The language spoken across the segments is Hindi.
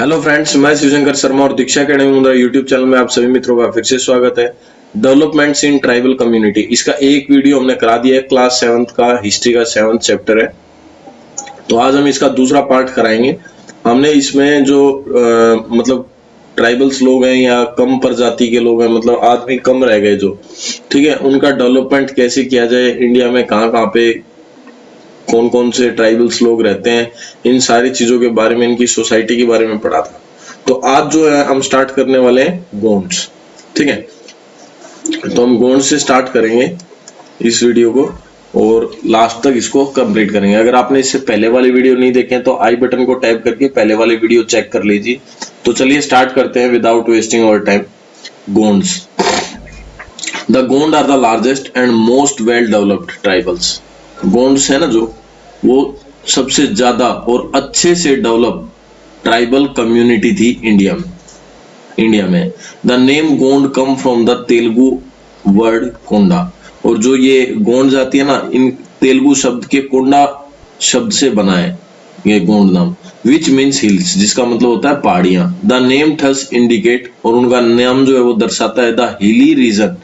हेलो फ्रेंड्स, मैं शिवशंकर शर्मा और दीक्षा अकेडमी मुंद्रा यूट्यूब चैनल में आप सभी मित्रों का फिर से स्वागत है। डेवलपमेंट्स इन ट्राइबल कम्युनिटी, इसका एक वीडियो हमने करा दिया है। क्लास 7th का हिस्ट्री का 7th चैप्टर है, तो आज हम इसका दूसरा पार्ट कराएंगे। हमने इसमें जो मतलब ट्राइबल्स लोग हैं या कम प्रजाति के लोग हैं, मतलब आदमी कम रह गए जो, ठीक है, उनका डेवलपमेंट कैसे किया जाए, इंडिया में कहाँ कहाँ पे कौन कौन से ट्राइबल्स लोग रहते हैं, इन सारी चीजों के बारे में, इनकी सोसाइटी के बारे में पढ़ा था। तो आज जो है हम स्टार्ट करने वाले हैं गोंड्स, ठीक है। तो हम गोंड से स्टार्ट करेंगे इस वीडियो को और लास्ट तक इसको कंप्लीट करेंगे। अगर आपने इससे पहले वाली वीडियो नहीं देखे हैं तो आई बटन को टैप करके पहले वाली वीडियो चेक कर लीजिए। तो चलिए स्टार्ट करते हैं without wasting our time. Gonds, the Gond are the largest and most well developed tribals. Gonds है ना जो, वो सबसे ज्यादा और अच्छे से डेवलप ट्राइबल कम्युनिटी थी इंडिया में। The name Gond come from the Telugu word konda, और जो ये गोंड जाती है ना, इन तेलुगु शब्द के कोंडा शब्द से बना है ये गोंड नाम, विच मीन्स हिल्स, जिसका मतलब होता है पहाड़ियां। द नेम थस इंडिकेट, और उनका नाम जो है वो दर्शाता है the hilly region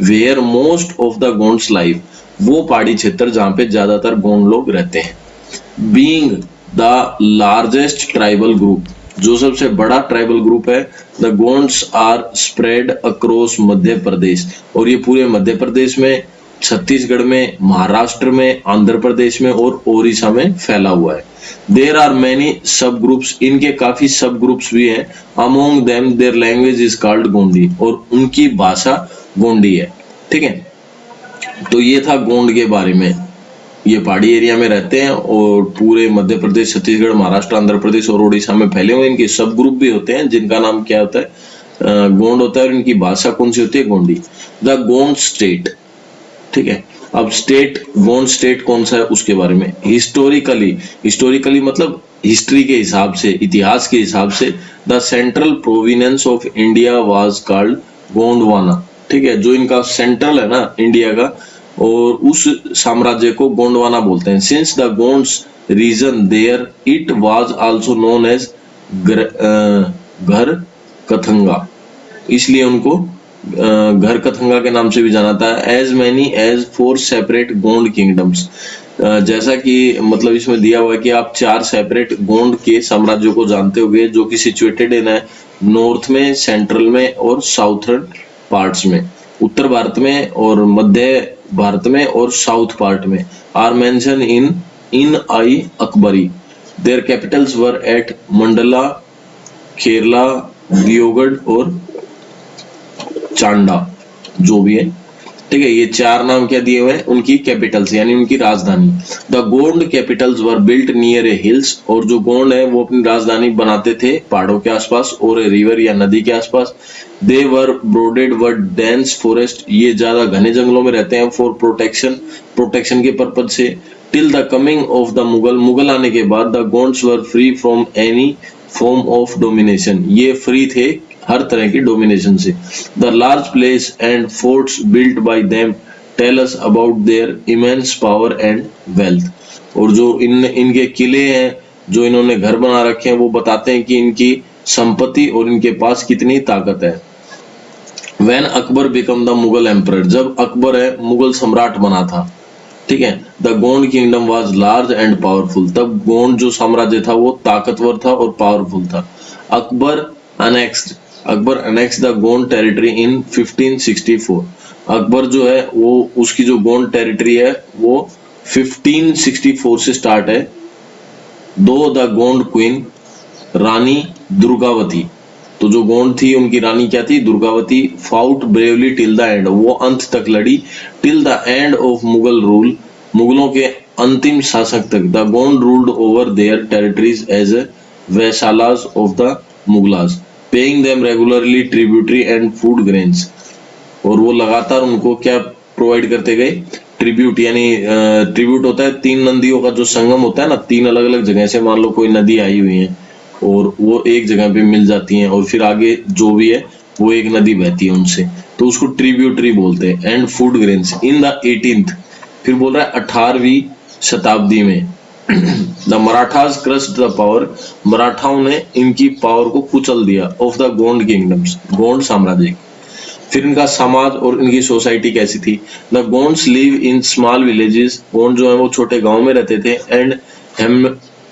where most of the Gonds live, वो पहाड़ी क्षेत्र जहां पे ज्यादातर गोंड लोग रहते हैं। Being the largest tribal group, जो सबसे बड़ा ट्राइबल ग्रुप है, the Gonds are spread across Madhya Pradesh, और ये पूरे मध्य प्रदेश में, छत्तीसगढ़ में, महाराष्ट्र में, आंध्र प्रदेश में और ओडिशा में फैला हुआ है। देयर आर मेनी सब ग्रुप्स, इनके काफी सब ग्रुप्स भी हैं। Among them their language is called Gondi, और उनकी भाषा गोंडी है, ठीक है। तो ये था गोंड के बारे में। ये पहाड़ी एरिया में रहते हैं और पूरे मध्य प्रदेश, छत्तीसगढ़, महाराष्ट्र, आंध्र प्रदेश और उड़ीसा में फैले हुए। इनके सब ग्रुप भी होते हैं जिनका नाम क्या होता है, गोंड होता है, और इनकी भाषा कौन सी होती है, गोंडी। द गोंड स्टेट, ठीक है। अब स्टेट, गोंड स्टेट कौन सा है उसके बारे में। हिस्टोरिकली मतलब हिस्ट्री के हिसाब से, इतिहास के हिसाब से, the central provenance of India was called Gondwana, ठीक है। जो इनका सेंट्रल है ना इंडिया का, और उस साम्राज्य को गोंडवाना बोलते हैं। Since the Gonds region there, it was also known as Garha Katanga, इसलिए उनको घर कथंगा के नाम से भी जाना था। As many as 4 separate Gond kingdoms, जैसा कि मतलब इसमें दिया हुआ है कि आप 4 सेपरेट गोंड के साम्राज्यों को जानते होंगे, जो कि सिचुएटेड इन है नॉर्थ में, सेंट्रल में और साउथर्न पार्ट्स में, उत्तर भारत में और मध्य भारत में और साउथ पार्ट में। Are mention in Ain Akbari. Their capitals were at Mandla, Kherla, Deogarh और चांडा, जो भी है, ठीक है। ये 4 नाम क्या दिए हुए हैं, उनकी कैपिटल्स यानी उनकी राजधानी। The Gond Capitals were built near A hills, और जो गोंड है वो अपनी राजधानी बनाते थे पहाड़ों के आसपास और रिवर या नदी के आसपास। दे वर ब्रोडेड वर डेंस फॉरेस्ट, ये ज्यादा घने जंगलों में रहते हैं। फॉर प्रोटेक्शन के पर्पज से। Till the coming of the Mughal आने के बाद the Gonds were free from any form of domination, ये फ्री थे हर तरह की डोमिनेशन से। The large place and forts built by them tell us about their immense power and wealth, और जो इनके किले हैं, जो इन्होंने घर बना रखे हैं, वो बताते हैं कि इनकी संपत्ति और इनके पास कितनी ताकत है। When Akbar become the Mughal emperor, जब अकबर है मुगल सम्राट बना था, ठीक है। The Gond kingdom was large and powerful, तब गोंड जो साम्राज्य था वो ताकतवर था और पावरफुल था। Akbar annexed the Gond territory in 1564, Akbar जो है वो उसकी जो गोंड टेरिटरी है वो 1564 से स्टार्ट है। Though the Gond queen Rani Durgavati, तो जो गोंड थी उनकी रानी क्या थी, Durgavati, fought bravely till the end, वो अंत तक लड़ी। Till the end of Mughal rule, मुगलों के अंतिम शासक तक। The Gond ruled over their territories as vassals of the Mughals, paying them regularly tributary and food grains, और वो लगातार उनको क्या प्रोवाइड करते गए, ट्रिब्यूट, यानी ट्रिब्यूट होता है 3 नदियों का जो संगम होता है ना, 3 अलग अलग जगह से मान लो कोई नदी आई हुई है और वो एक जगह पे मिल जाती हैं, और फिर आगे जो भी है वो एक नदी बहती है उनसे, तो उसको ट्रिब्यूटरी बोलते हैं। And food grains in the 18th, फिर बोल रहा है 18वीं शताब्दी में, the Marathas crushed the power, मराठाओं ने इनकी पावर को कुचल दिया, of the Gond kingdoms, Gond साम्राज्य। फिर इनका समाज और इनकी सोसाइटी कैसी थी। The Gonds live in small villages, Gond जो है वो छोटे गांव में रहते थे, and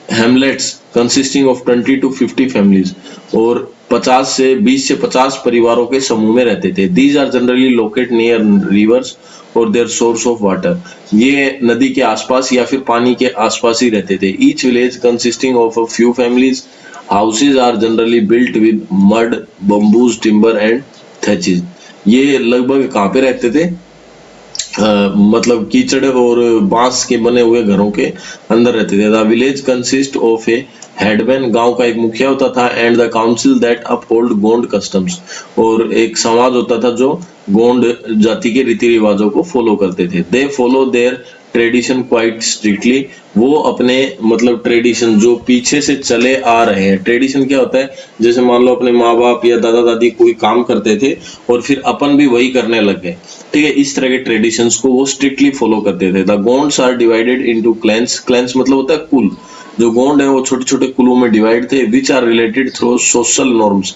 hamlets consisting of 20 to 50 families, और 20 से 50 परिवारों के समूह में रहते थे। These are generally locate near rivers और देयर सोर्स ऑफ वाटर, ये नदी के आसपास या फिर पानी के आसपास ही रहते थे। Each village consisting of a few families, houses are generally built with mud, bamboos, timber and thatches. ये लगभग कहाँ पे रहते थे, मतलब कीचड़ और बांस के बने हुए घरों के अंदर रहते थे। The village consist of A headman, गांव का एक मुखिया होता था, and the council that uphold Gond customs, और एक समाज होता था जो गोंड जाति के रीति रिवाजों को फॉलो करते थे। They follow their tradition quite strictly, वो अपने मतलब ट्रेडिशन जो पीछे से चले आ रहे हैं। ट्रेडिशन क्या होता है, जैसे मान लो अपने माँ बाप या दादा दादी कोई काम करते थे और फिर अपन भी वही करने लग गए, ठीक है, इस तरह के ट्रेडिशंस को वो स्ट्रिक्टली फॉलो करते थे। The Gonds are divided into clans, clans मतलब होता है कुल, जो गोंड है वो छोटे छोटे कुलों में डिवाइड थे, which are related through social norms,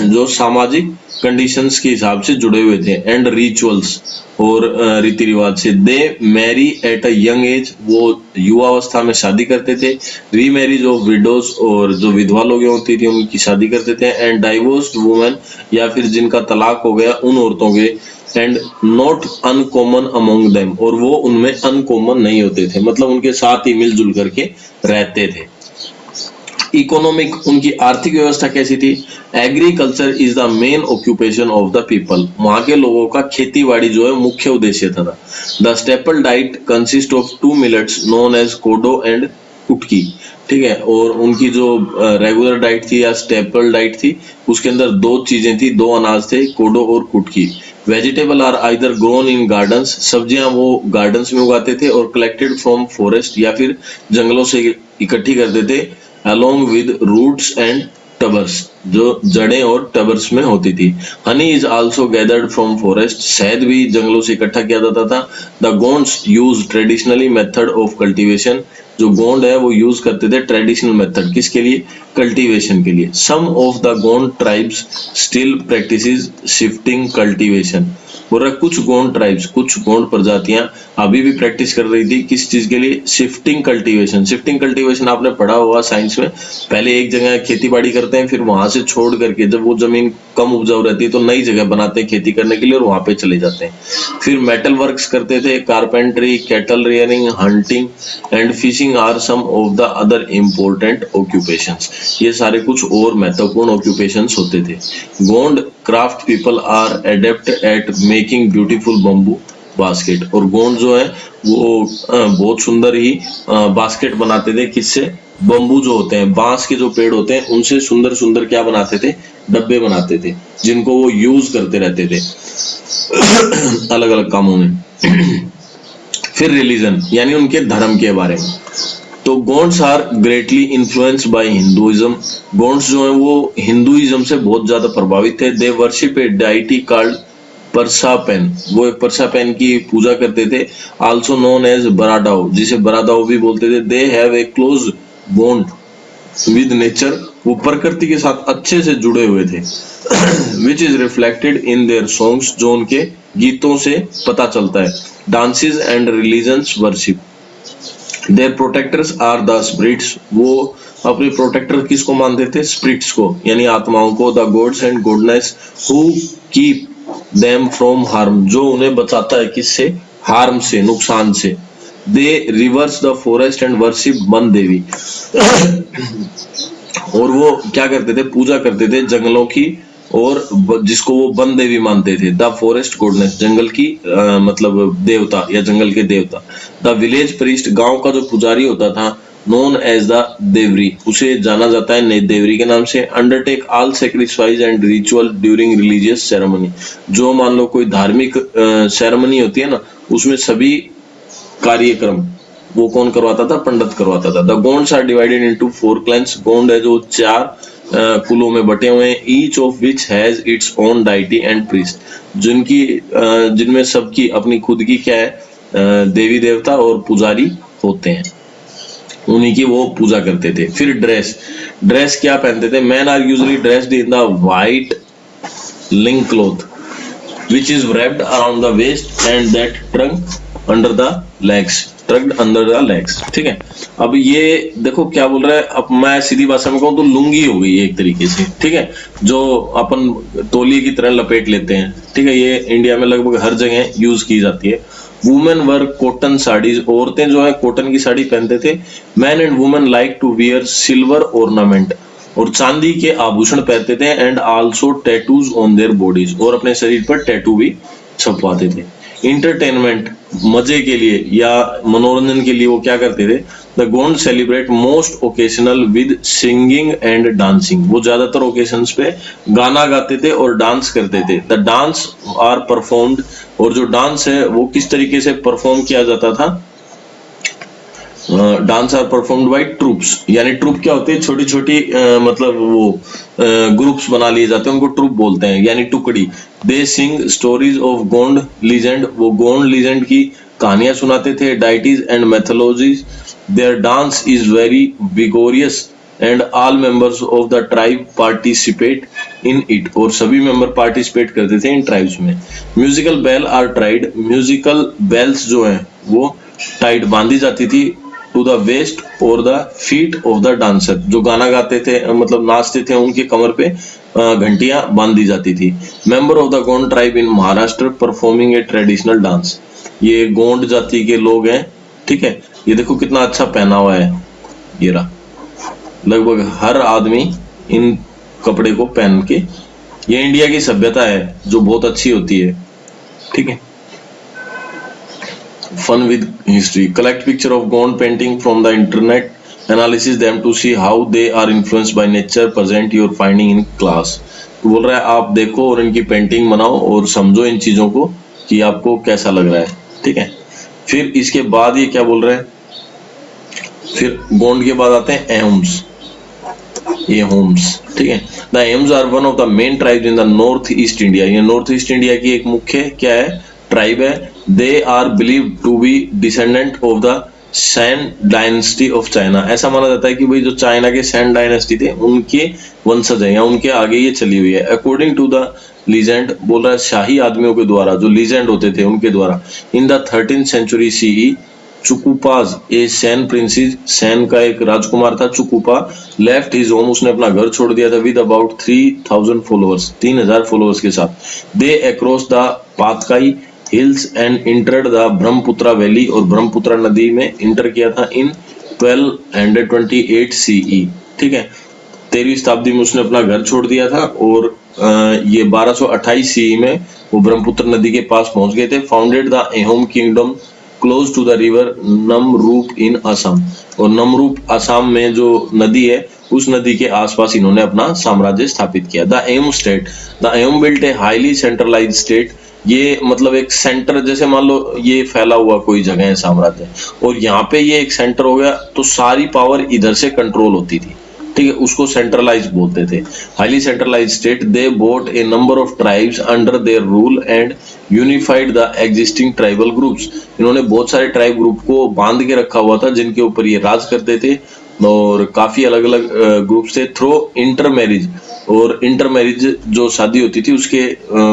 जो सामाजिक कंडीशंस के हिसाब से जुड़े हुए थे, एंड रिचुअल्स और रीति रिवाज से। They marry at a young age, वो युवा अवस्था में शादी करते थे। री मैरिज ऑफ विडोज, और जो विधवा लोग होती थी उनकी शादी करते थे। एंड डाइवोर्स्ड वुमेन, या फिर जिनका तलाक हो गया उन औरतों के। And not uncommon among them, और वो उनमें अनकॉमन नहीं होते थे, मतलब उनके साथ ही मिलजुल करके रहते थे। इकोनॉमिक, उनकी आर्थिक व्यवस्था कैसी थी। Agriculture is the main occupation of the people, वहां के लोगों का खेतीबाड़ी जो है मुख्य उद्देश्य था। The staple diet consist of 2 millets known as kodo and kutki, ठीक है, और उनकी जो रेगुलर डाइट थी या स्टेपल डाइट थी उसके अंदर 2 चीजें थी, 2 अनाज थे, कोडो और kutki. Vegetable are either grown in gardens, सब्जियां वो गार्डन्स में उगाते थे, और कलेक्टेड फ्रॉम फॉरेस्ट, या फिर जंगलों से इकट्ठी करते थे, along with roots and tubers, जो जड़ें और टबर्स में होती थी। Honey is also gathered from forest, शहद भी जंगलों से इकट्ठा किया जाता था। The Gonds use traditionally method of cultivation, जो गोंड है वो यूज करते थे ट्रेडिशनल मेथड, किसके लिए, कल्टीवेशन के लिए। Some of the Gond tribes still practises shifting cultivation, बोल रहा कुछ गोंड ट्राइब्स, कुछ गोंड प्रजातियां अभी भी प्रैक्टिस कर रही थी, किस चीज के लिए, शिफ्टिंग कल्टीवेशन। शिफ्टिंग कल्टीवेशन आपने पढ़ा होगा साइंस में, पहले एक जगह खेती बाड़ी करते हैं, फिर वहां से छोड़ करके जब वो जमीन कम उपजाऊ रहती है तो नई जगह बनाते हैं खेती करने के लिए और वहां पे चले जाते हैं। फिर मेटल वर्क्स करते थे, carpentry, cattle rearing, hunting and fishing are some of the other important occupations, ये सारे कुछ और महत्वपूर्ण ऑक्यूपेशंस होते थे। Gond craft people are adept at making beautiful bamboo basket, और गोंड जो है वो बहुत सुंदर ही बास्केट बनाते थे, किससे, बम्बू जो होते हैं, बांस के जो पेड़ होते हैं उनसे सुंदर सुंदर क्या बनाते थे, डब्बे बनाते थे, जिनको वो यूज करते रहते थे अलग अलग कामों में। फिर रिलीजन यानी उनके धर्म के बारे में, तो Gonds are greatly influenced by Hinduism, Gonds जो है वो हिंदुइज्म से बहुत ज्यादा प्रभावित थे। They worship a deity called Persapen, वो एक परसापेन की पूजा करते थे, आल्सो नोन एज बराडाओ, जिसे बरादाओ भी बोलते थे। They have a close bond with nature, वो प्रकृति के साथ अच्छे से जुड़े हुए थे, which is reflected in their songs, जो उनके गीतों से पता चलता है। Dances and religions worship, their protectors are the spirits, वो अपने प्रोटेक्टर किसको मानते थे, स्पिरिट्स को, यानी आत्माओं को। The gods and goddess who keep them from harm, जो उन्हें बचाता है किससे, हार्म से, नुकसान से। They revere the forest and worship Van Devi, और वो क्या करते थे, पूजा करते थे जंगलों की, और जिसको वो वन देवी मानते थे। द फॉरेस्ट गॉडनेस, जंगल की मतलब देवता या जंगल के देवता। द विलेज प्रीस्ट, गांव का जो पुजारी होता था, नोन एज द देवरी, उसे जाना जाता है देवरी के नाम से। Undertake all sacrifice and ritual during religious ceremony, जो मान लो कोई धार्मिक सेरेमनी होती है ना, उसमें सभी कार्यक्रम वो कौन करवाता था, पंडित करवाता था। The Gonds are divided into 4 clans, Gond है जो 4 कुलों में बटे हुए हैं, each of which has its own deity and priest, जिनमें सबकी अपनी खुद की क्या है, देवी देवता और पुजारी होते हैं। उन्हीं की वो पूजा करते थे। फिर ड्रेस क्या पहनते थे? Men are usually dressed in the white link cloth which is wrapped around the waist and that trunk under the legs, tucked under the legs। ठीक है, अब ये देखो क्या बोल रहा है, अब मैं सीधी भाषा में कहूँ तो लुंगी हो गई एक तरीके से, ठीक है, जो अपन तौलिए की तरह लपेट लेते हैं, ठीक है, ये इंडिया में लगभग हर जगह यूज की जाती है। वुमेन वर कॉटन साड़ीज, औरतें जो है कॉटन की साड़ी पहनते थे। Men and women like to wear silver ornament, और चांदी के आभूषण पहनते थे। And also tattoos on their bodies, और अपने शरीर पर टैटू भी छपवाते थे। इंटरटेनमेंट, मजे के लिए या मनोरंजन के लिए वो क्या करते थे? The Gond celebrate most occasional with singing and dancing, वो ज्यादातर ओकेशंस पे गाना गाते थे और डांस करते थे। द डांस आर परफॉर्म्ड, और जो डांस है वो किस तरीके से परफॉर्म किया जाता था? Dance are performed by troupes, यानी ट्रूप क्या होती है? छोटी छोटी मतलब वो ग्रुप्स बना लिए जाते हैं, उनको ट्रूप बोलते हैं, यानी टुकड़ी। They sing stories of Gond legend, वो गोंड लीजेंड की कहानियां सुनाते थे। Deities and mythologies, their dance is very vigorous and all members of the tribe participate in it, और सभी मेंबर पार्टिसिपेट करते थे इन ट्राइब्स में। म्यूजिकल बेल आर ट्राइड, म्यूजिकल बेल्स जो है वो टाइट बांधी जाती थी टू द वेस्ट और the feet of the dancer, जो गाना गाते थे मतलब नाचते थे उनके कमर पे घंटियां बांध दी जाती थी। Member of the Gond tribe in Maharashtra performing A traditional dance, ये गोंड जाति के लोग हैं, ठीक है। ये देखो कितना अच्छा पहना हुआ है, ये रहा, लगभग हर आदमी इन कपड़े को पहन के, ये इंडिया की सभ्यता है जो बहुत अच्छी होती है, ठीक है। Fun with history, collect picture of Gond painting from the internet, analysis them to see how they are influenced by nature, present your finding in class। तो बोल रहा है आप देखो और इनकी पेंटिंग बनाओ और समझो इन चीजों को कि आपको कैसा लग रहा है, ठीक है। फिर इसके बाद ये क्या बोल रहे हैं? फिर गोंड के बाद आते हैं एहम्स, ये होम्स, ठीक है। The Ahoms are one of the main tribes in the north east India, ये नॉर्थ ईस्ट इंडिया की एक मुख्य क्या है? ट्राइब है। They are believe to be descendant of the Shan dynasty of China, ऐसा माना जाता है कि भाई जो चाइना के सैन डायनेस्टी थे उनके वंशज है या उनके आगे ये चली हुई है। अकॉर्डिंग टू द लीजेंड, बोल रहा है शाही आदमियों के द्वारा, जो लीजेंड होते थे उनके द्वारा, in the 13th century CE Sukaphaa a Shan princess, Shan का एक राजकुमार था चुकुपा, लेफ्ट हिज होम, उसने अपना घर छोड़ दिया था, विद अबाउट 3000 फॉलोअर्स, 3000 फॉलोअर्स के साथ। They across the Patkai hills and entered the Brahmaputra valley, और ब्रह्मपुत्रा नदी में इंटर किया था इन 1228 सीई, ठीक है। 13वीं शताब्दी में उसने अपना घर छोड़ दिया था, और ये 1228 सीई में वो ब्रह्मपुत्र नदी के पास पहुंच गए थे। Founded the Ahom kingdom close to the river Namrup in Assam, और नमरूप असम में जो नदी है उस नदी के आसपास इन्होंने अपना साम्राज्य स्थापित किया। The Ahom state, the Ahom built a highly centralised state, ये मतलब एक सेंटर, जैसे मान लो ये फैला हुआ कोई जगह है साम्राज्य, और यहाँ पे ये एक सेंटर हो गया तो सारी पावर इधर से कंट्रोल होती थी, ठीक है, उसको सेंट्रलाइज बोलते थे। Highly centralize state, they brought a number of tribes under their rule and unified the existing tribal groups, इन्होंने बहुत सारे ट्राइब ग्रुप को बांध के रखा हुआ था जिनके ऊपर ये राज करते थे, और काफी अलग अलग ग्रुप्स थे। थ्रो इंटर मैरिज, और इंटर मैरिज जो शादी होती थी उसके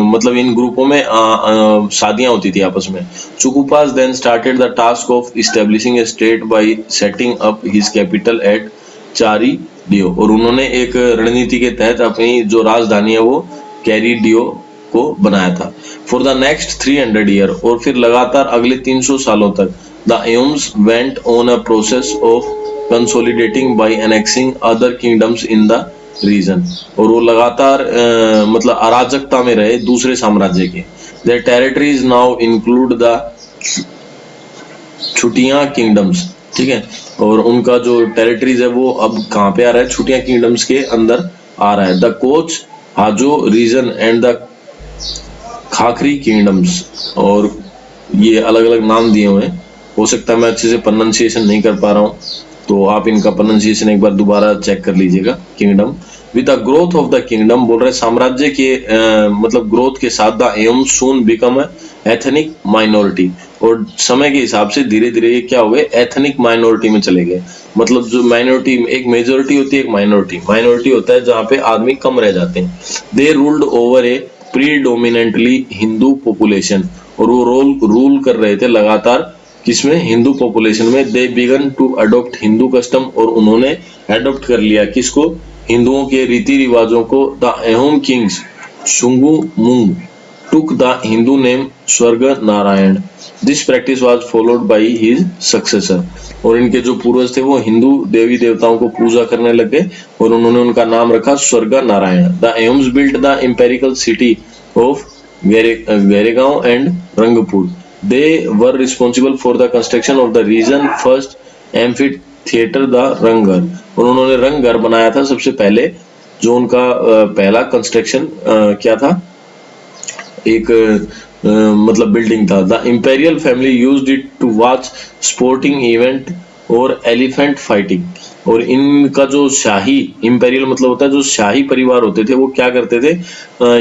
मतलब इन ग्रुपों में शादियां होती थी आपस में। Sukaphaa then started the task of establishing a state by setting up his capital at Charaideo, और उन्होंने एक रणनीति के तहत अपनी जो राजधानी है वो कैरीडियो को बनाया था। फॉर द नेक्स्ट 300 ईयर, और फिर लगातार अगले 300 सालों तक the Ahoms went on a process of consolidating by annexing other kingdoms in the region, और वो लगातार मतलब अराजकता में रहे दूसरे साम्राज्य के। Their territories now include the Chutiya kingdoms, ठीक है, और उनका जो टेरिटरीज है वो अब कहाँ पे आ रहा है? छुटियां किंगडम्स के अंदर आ रहा है। The Koch Hajo region and the Kachari kingdoms, और ये अलग अलग नाम दिए हुए हैं, हो सकता है मैं अच्छे से प्रोनाउंसिएशन नहीं कर पा रहा हूँ, तो आप इनका प्रोनाउंसिएशन एक बार दोबारा चेक कर लीजिएगा। Kingdom, with the growth of the kingdom, बोल रहे साम्राज्य के मतलब ग्रोथ के साथ, the Ahom soon become ethnic minority, और समय के हिसाब से धीरे धीरे ये क्या हो गए, एथनिक माइनॉरिटी में चले गए। मतलब जो माइनॉरिटी, एक मेजोरिटी होती है, एक माइनॉरिटी। माइनॉरिटी होता है जहाँ पे आदमी कम रह जाते हैं। दे रूल्ड ओवर ए प्रीडोमिनेंटली हिंदू पॉपुलेशन, और वो रूल कर रहे थे लगातार किसमें, हिंदू पॉपुलेशन में। They began to adopt Hindu custom, और उन्होंने अडॉप्ट कर लिया किसको, हिंदुओं के रीति रिवाजों को। द अहोम किंग्स शुंगु मुंग टुक द हिंदू नेम स्वर्ग Narayan, this practice was followed by his successor, और इनके जो पूर्वज थे वो हिंदू देवी देवताओं को पूजा करने लग गए और उन्होंने उनका नाम रखा Swarga Narayan. The Ahoms built the imperial city of Garhgaon and Rangpur. They were responsible for the construction of the region first amphitheatre the Rangghar, और उन्होंने रंगघर बनाया था सबसे पहले। जो उनका पहला कंस्ट्रक्शन क्या था, एक मतलब बिल्डिंग था। The imperial family used it to watch sporting event और एलिफेंट फाइटिंग, और इनका जो शाही, इंपेरियल मतलब होता है जो शाही परिवार होते थे, वो क्या करते थे,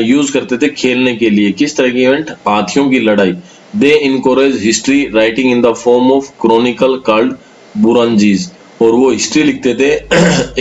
यूज करते थे खेलने के लिए किस तरह की इवेंट, हाथियों की लड़ाई। They encourage history writing in the form of chronicle called Buranjis, और वो हिस्ट्री लिखते थे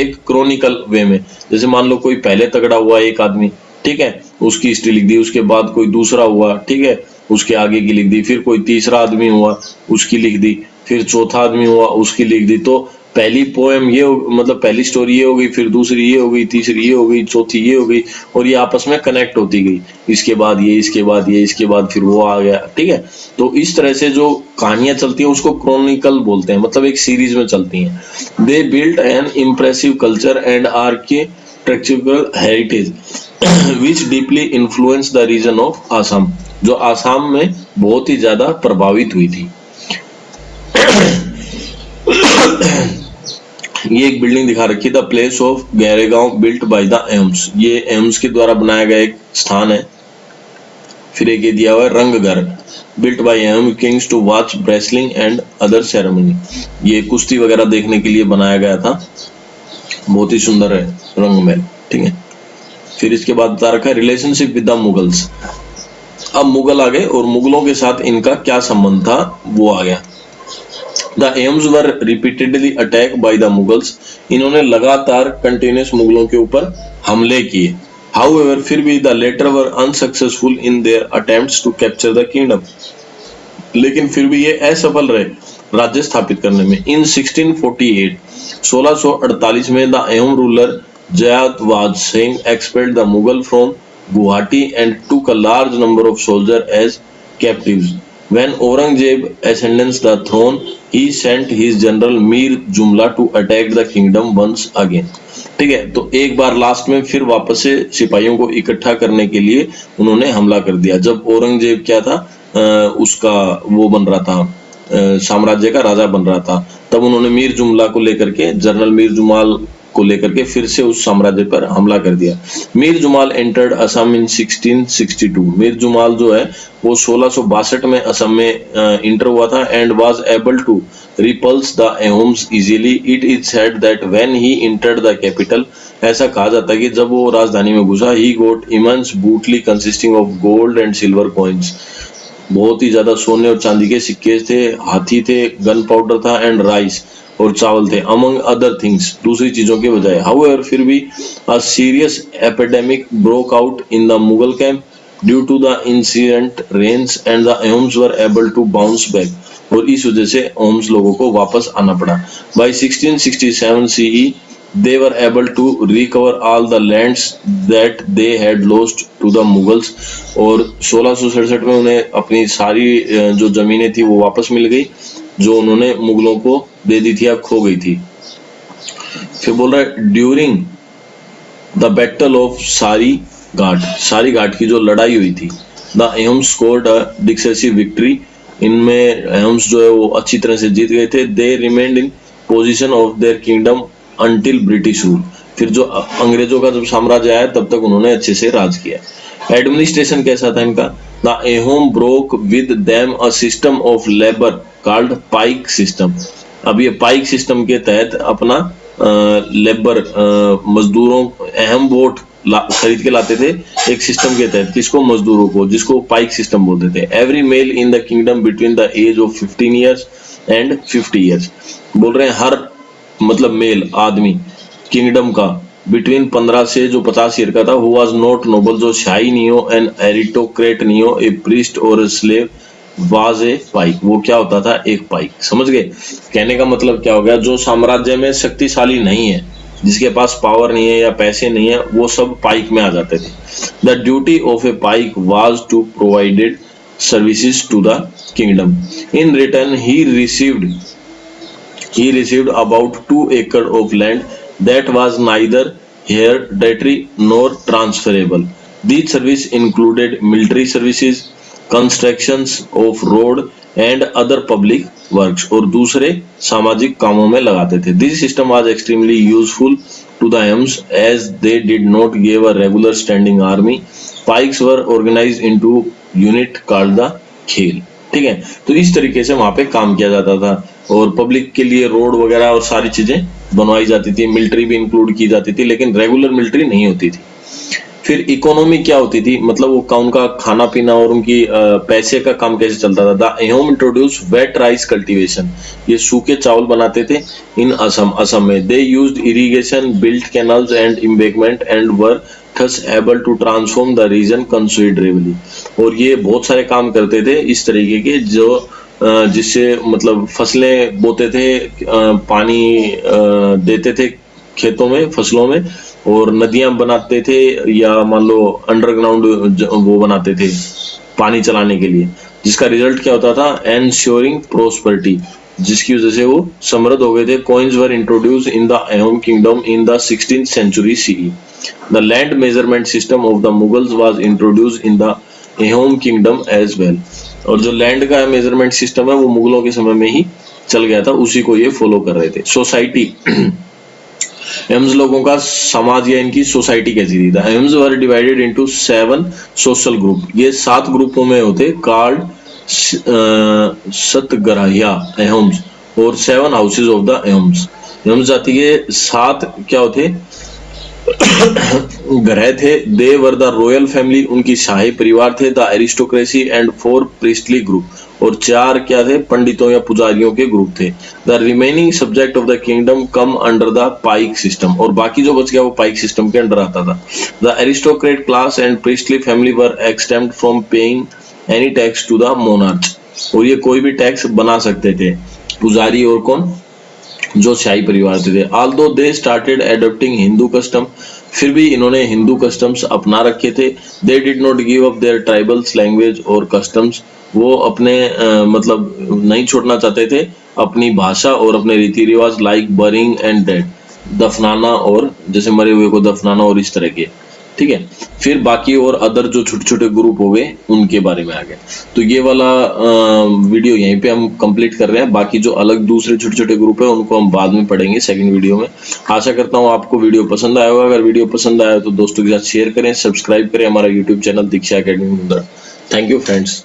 एक क्रोनिकल वे में। जैसे मान लो कोई पहले तगड़ा हुआ एक आदमी, ठीक है, उसकी हिस्ट्री लिख दी, उसके बाद कोई दूसरा हुआ, ठीक है, उसके आगे की लिख दी, फिर कोई तीसरा आदमी हुआ उसकी लिख दी, फिर चौथा आदमी हुआ उसकी लिख दी। तो पहली पोएम ये मतलब पहली स्टोरी ये हो गई, फिर दूसरी ये हो गई, तीसरी ये हो गई, चौथी ये हो गई, और ये आपस में कनेक्ट होती गई। इसके बाद ये, इसके बाद ये, इसके बाद फिर वो आ गया, ठीक है। तो इस तरह से जो कहानियां चलती हैं उसको क्रोनिकल बोलते हैं, मतलब एक सीरीज में चलती हैं। They built an impressive culture and architectural heritage which deeply influence the region of Assam, जो आसाम में बहुत ही ज्यादा प्रभावित हुई थी। ये एक बिल्डिंग दिखा रखी है, the place of Garhgaon built by the Ahoms, ये एम्स के द्वारा बनाया गया एक स्थान है। फिर एक ये दिया हुआ है Rangghar, built by Ahom kings to watch wrestling and other ceremony, ये कुश्ती वगैरह देखने के लिए बनाया गया था। बहुत ही सुंदर है रंग महल, ठीक है। फिर इसके बाद बता रखा है रिलेशनशिप विद द मुगल्स। अब मुगल आ गए और मुगलों के साथ इनका क्या संबंध था वो आ गया। The AIIMS were repeatedly attack by the Mughals, इन्होंने लगातार कंटिन्यूस मुगलों के ऊपर हमले किए। हाउएवर फिर भी the latter were unsuccessful in their attempts to capture the kingdom, लेकिन फिर भी ये असफल रहे राज्य स्थापित करने में। इन 1648 में the Ahom ruler Jayadhwaj Singh expelled the Mughal from Guwahati and took a large number of soldier as captives. When Aurangzeb ascended the throne, he sent his general Mir Jumla to attack the kingdom once again. ठीक है, तो एक बार लास्ट में फिर वापस से सिपाहियों को इकट्ठा करने के लिए उन्होंने हमला कर दिया। जब औरंगजेब क्या था, उसका वो बन रहा था, साम्राज्य का राजा बन रहा था, तब उन्होंने मीर जुमला को लेकर के, जनरल मीर जुमाल को लेकर के फिर से उस साम्राज्य पर हमला कर दिया। मीर जुमाल एंटर्ड असम इन 1662, मीर जुमाल जो है वो 1662 में असम में इंटर हुआ था and was able to repulse the Ahoms easily. It is said that when he entered the capital, ऐसा कहा जाता है कि जब वो राजधानी में घुसा, he got immense booty consisting of gold and silver coins, बहुत ही ज्यादा सोने और चांदी के सिक्के थे, हाथी थे, गन पाउडर था एंड राइस और चावल थे, अमंग अदर थिंग्स, दूसरी चीजों के बजाय। हाउएवर फिर भी a serious epidemic broke out in the Mughal camp due to the incessant rains and the Ahoms were able to bounce back, और इस वजह से अहोम्स लोगों को वापस आना पड़ा। By 1667 CE they were able to recover all the lands that they had lost to the Mughals, और 1667 में उन्हें अपनी सारी जो जमीनें थी वो वापस मिल गई जो उन्होंने मुगलों को दे दी थी या खो गई थी। फिर बोल रहा है ड्यूरिंग द बैटल ऑफ सारी घाट की जो लड़ाई हुई थी, the Ahoms scored a decisive victory, इनमें अहोम्स जो है वो अच्छी तरह से जीत गए थे। They remained in position of their kingdom until British rule, फिर जो अंग्रेजों का जब साम्राज्य आया तब तक उन्होंने अच्छे से राज किया। एडमिनिस्ट्रेशन कैसा था इनका, the Ahom broke with them a system of labour called pike system. अब ये पाइक सिस्टम के तहत अपना लेबर मजदूरों, अहम वोट खरीद के लाते थे एक सिस्टम के तहत, किसको, मजदूरों को, जिसको पाइक सिस्टम बोलते थे। Every male in the kingdom between the age of 15 years and 50 years, बोल रहे हैं हर मतलब मेल आदमी किंगडम का बिटवीन 15 से जो 50 ईयर का था, हु वाज नॉट नोबल, जो शाही नहीं हो, एन एरिटोक्रेट नहीं हो, ए प्रीस्ट और स्लेव वाज ए पाइक, वो क्या होता था, एक पाइक। समझ गए? कहने का मतलब क्या हो गया, जो साम्राज्य में शक्तिशाली नहीं है, जिसके पास पावर नहीं है या पैसे नहीं है, वो सब पाइक में आ जाते थे। The duty of a paik was to provided services to the kingdom. In return he received about 2 acres of land that was neither hereditary nor transferable. These services included military services, constructions of road and other public works, और दूसरे सामाजिक कामों में लगाते थे। This system was extremely useful to the Huns as they did not give a regular standing army. Pikes were organized into unit called the खेल। ठीक है, तो इस तरीके से वहां पे काम किया जाता था और पब्लिक के लिए रोड वगैरह और सारी चीजें बनवाई जाती थी, मिलिट्री भी इंक्लूड की जाती थी, लेकिन रेगुलर मिलिट्री नहीं होती थी। फिर इकोनॉमी क्या होती थी, मतलब वो उनका खाना पीना और उनकी पैसे का काम कैसे चलता था। The Ahom introduce wet rice cultivation, ये सूखे चावल बनाते थे इन असम में। They used irrigation, built canals and embankment and were thus able to transform the region considerably, और ये बहुत सारे काम करते थे इस तरीके के जो जिससे मतलब फसलें बोते थे, पानी देते थे खेतों में, फसलों में, और नदियां बनाते थे या मान लो अंडरग्राउंड वो बनाते थे पानी चलाने के लिए, जिसका रिजल्ट क्या होता था, एनश्योरिंग प्रोस्पेरिटी, जिसकी वजह से वो समृद्ध हो गए थे। Coins were introduce in the Ahom kingdom in the 16th century CE. The land measurement system of the Mughals was introduced in the Ahom kingdom as well. और जो लैंड का मेजरमेंट सिस्टम है वो मुगलों के समय में ही चल गया था, उसी को ये फॉलो कर रहे थे। सोसाइटी, एम्स लोगों का समाज या इनकी सोसाइटी कैसी थी। The AIIMS were divided into 7 social group, ये 7 ग्रुपों में होते, कार्ड सतग्राहिया एहोम्स, और 7 houses of the Ahoms. Ahoms जाति के 7 क्या होते ग्रह थे। They were the royal family, उनकी शाही परिवार थे। The aristocracy and 4 priestly group, और 4 क्या थे, पंडितों या पुजारियों के ग्रुप थे। The remaining subject of the kingdom come under the pike system, और बाकी जो बच गया वो पाइक सिस्टम के अंडर आता था। The aristocrat class and priestly family were exempt from paying any tax to the monarch, और ये कोई भी टैक्स बना सकते थे, पुजारी और कौन, जो शाही परिवार थे। Although they started adopting Hindu custom, फिर भी इन्होंने हिंदू कस्टम्स अपना रखे थे। They did not give up their tribals language और कस्टम्स, वो अपने मतलब नहीं छोड़ना चाहते थे अपनी भाषा और अपने रीति रिवाज, लाइक बरिंग एंड डेड, दफनाना, और जैसे मरे हुए को दफनाना और इस तरह के। ठीक है, फिर बाकी और अदर जो छोटे छोटे ग्रुप हो गए उनके बारे में आ गए। तो ये वाला वीडियो यहीं पे हम कंप्लीट कर रहे हैं, बाकी जो अलग दूसरे छोटे छोटे ग्रुप है उनको हम बाद में पढ़ेंगे सेकंड वीडियो में। आशा करता हूँ आपको वीडियो पसंद आया होगा। अगर वीडियो पसंद आया तो दोस्तों के साथ शेयर करें, सब्सक्राइब करें हमारा YouTube channel Diksha academy Mundra. Thank you friends.